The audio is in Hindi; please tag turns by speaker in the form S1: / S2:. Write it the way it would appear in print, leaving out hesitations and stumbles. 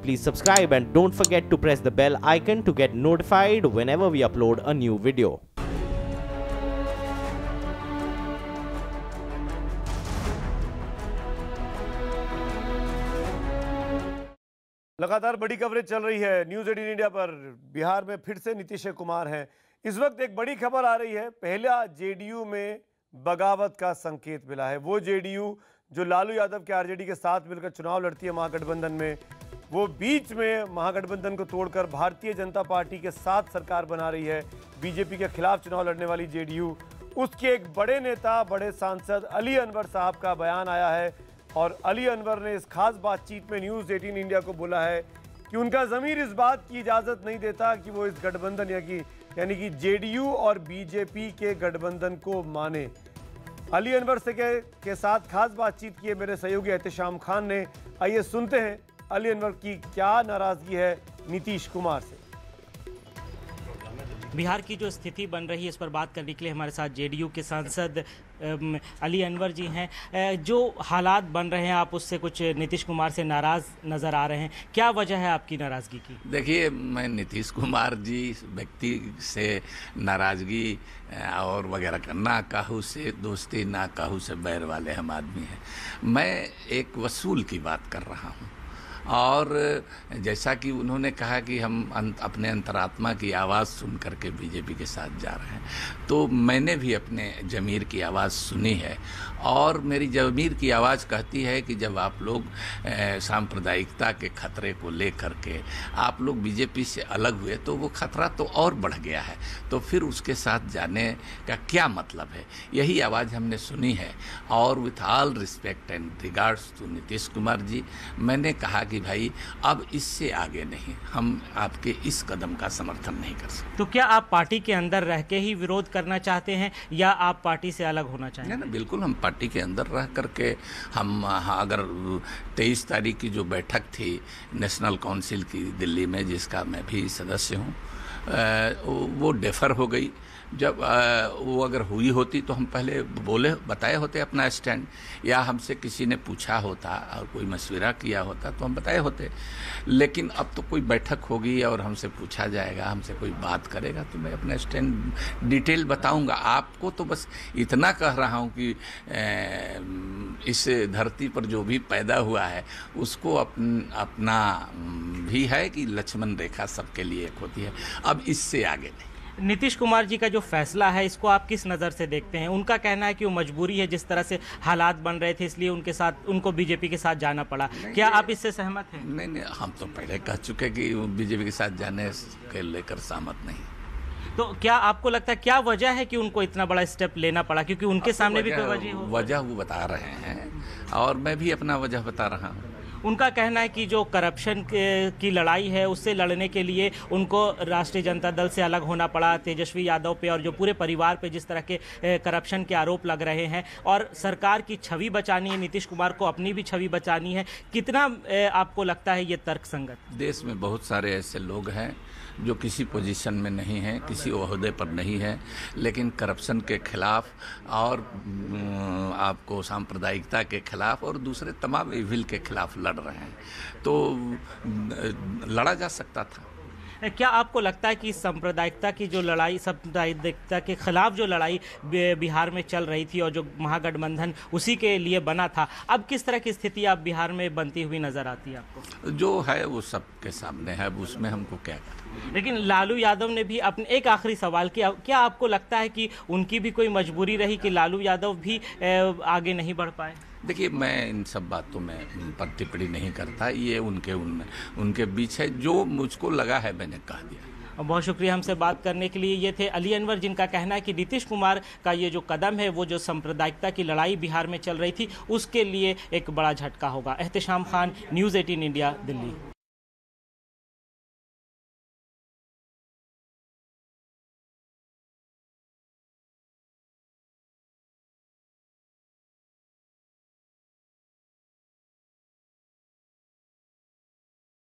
S1: please subscribe and don't forget to press the bell icon to get notified whenever we upload a new video.
S2: लगातार बड़ी कवरेज चल रही है न्यूज़ 18 इंडिया पर। बिहार में फिर से नीतीश कुमार हैं। इस वक्त एक बड़ी खबर आ रही है। पहला जेडीयू में बगावत का संकेत मिला है। वो जेडीयू जो लालू यादव के आरजेडी के साथ मिलकर चुनाव लड़ती है महागठबंधन में, वो बीच में महागठबंधन को तोड़कर भारतीय जनता पार्टी के साथ सरकार बना रही है। बीजेपी के खिलाफ चुनाव लड़ने वाली जेडीयू, उसके एक बड़े नेता, बड़े सांसद अली अनवर साहब का बयान आया है और अली अनवर ने इस खास बातचीत में न्यूज़ 18 इंडिया को बोला है कि उनका ज़मीर इस बात की इजाज़त नहीं देता कि वो इस गठबंधन यानी कि जेडीयू और बीजेपी के गठबंधन को माने। अली अनवर से के साथ खास बातचीत की है मेरे सहयोगी एहतेशाम खान ने। आइए सुनते हैं अली अनवर की क्या नाराज़गी है नीतीश कुमार से।
S3: बिहार की जो स्थिति बन रही है इस पर बात करने के लिए हमारे साथ जेडीयू के सांसद अली अनवर जी हैं। जो हालात बन रहे हैं, आप उससे कुछ नीतीश कुमार से नाराज़ नज़र आ रहे हैं, क्या वजह है आपकी नाराज़गी की?
S4: देखिए, मैं नीतीश कुमार जी व्यक्ति से नाराज़गी और वगैरह का, ना काहू से दोस्ती ना काहू से बैर वाले हम आदमी हैं। मैं एक वसूल की बात कर रहा हूँ और जैसा कि उन्होंने कहा कि हम अपने अंतरात्मा की आवाज़ सुन करके बीजेपी के साथ जा रहे हैं, तो मैंने भी अपने ज़मीर की आवाज़ सुनी है और मेरी ज़मीर की आवाज़ कहती है कि जब आप लोग सांप्रदायिकता के खतरे को ले करके आप लोग बीजेपी से अलग हुए तो वो खतरा तो और बढ़ गया है, तो फिर उसके साथ जाने का क्या मतलब है। यही आवाज़ हमने सुनी है और with all respect and regards to Nitish Kumar ji, मैंने कहा कि भाई अब इससे आगे नहीं, हम आपके इस कदम का समर्थन नहीं कर सकते।
S3: तो क्या आप पार्टी के अंदर रह के ही विरोध करना चाहते हैं या आप पार्टी से अलग होना चाहेंगे?
S4: नहीं, बिल्कुल हम पार्टी के अंदर रह करके हम, अगर 23 तारीख की जो बैठक थी नेशनल काउंसिल की दिल्ली में, जिसका मैं भी सदस्य हूँ, वो डेफर हो गई। जब वो अगर हुई होती तो हम पहले बताए होते अपना स्टैंड, या हमसे किसी ने पूछा होता और कोई मशवरा किया होता तो हम बताए होते। लेकिन अब तो कोई बैठक होगी और हमसे पूछा जाएगा, हमसे कोई बात करेगा तो मैं अपना स्टैंड डिटेल बताऊंगा। आपको तो बस इतना कह रहा हूं कि इस धरती पर जो भी पैदा हुआ है उसको अपना भी है कि लक्ष्मण रेखा सबके लिए एक होती है, अब इससे आगे नहीं।
S3: नीतीश कुमार जी का जो फैसला है, इसको आप किस नज़र से देखते हैं? उनका कहना है कि वो मजबूरी है, जिस तरह से हालात बन रहे थे इसलिए उनको बीजेपी के साथ जाना पड़ा। क्या आप इससे सहमत हैं?
S4: नहीं, हम तो पहले कह चुके कि बीजेपी के साथ जाने के लेकर सहमत नहीं।
S3: तो क्या आपको लगता है क्या वजह है कि उनको इतना बड़ा स्टेप लेना पड़ा? क्योंकि उनके सामने भी कोई
S4: वजह वो बता रहे हैं और मैं भी अपना वजह बता रहा हूँ।
S3: उनका कहना है कि जो करप्शन की लड़ाई है उससे लड़ने के लिए उनको राष्ट्रीय जनता दल से अलग होना पड़ा। तेजस्वी यादव पे और जो पूरे परिवार पे जिस तरह के करप्शन के आरोप लग रहे हैं और सरकार की छवि बचानी है, नीतीश कुमार को अपनी भी छवि बचानी है, कितना आपको लगता है ये तर्कसंगत?
S4: देश में बहुत सारे ऐसे लोग हैं जो किसी पोजीशन में नहीं हैं, किसी ओहदे पर नहीं हैं, लेकिन करप्शन के खिलाफ और आपको सांप्रदायिकता के खिलाफ और दूसरे तमाम इविल के खिलाफ लड़ रहे हैं, तो लड़ा जा सकता था।
S3: क्या आपको लगता है कि सांप्रदायिकता की जो लड़ाई, सांप्रदायिकता के खिलाफ जो लड़ाई बिहार में चल रही थी और जो महागठबंधन उसी के लिए बना था, अब किस तरह की स्थिति आप बिहार में बनती हुई नजर आती है आपको?
S4: जो है वो सबके सामने है, अब उसमें हमको क्या करें।
S3: लेकिन लालू यादव ने भी अपने एक आखिरी सवाल किया, क्या आपको लगता है कि उनकी भी कोई मजबूरी रही कि लालू यादव भी आगे नहीं बढ़ पाए?
S4: देखिए, मैं इन सब बातों में पर टिप्पणी नहीं करता, ये उनके बीच है। जो मुझको लगा है मैंने कह दिया।
S3: बहुत शुक्रिया हमसे बात करने के लिए। ये थे अली अनवर, जिनका कहना है कि नीतीश कुमार का ये जो कदम है वो जो सांप्रदायिकता की लड़ाई बिहार में चल रही थी उसके लिए एक बड़ा झटका होगा। Ehtesham Khan, news 18 India, Delhi.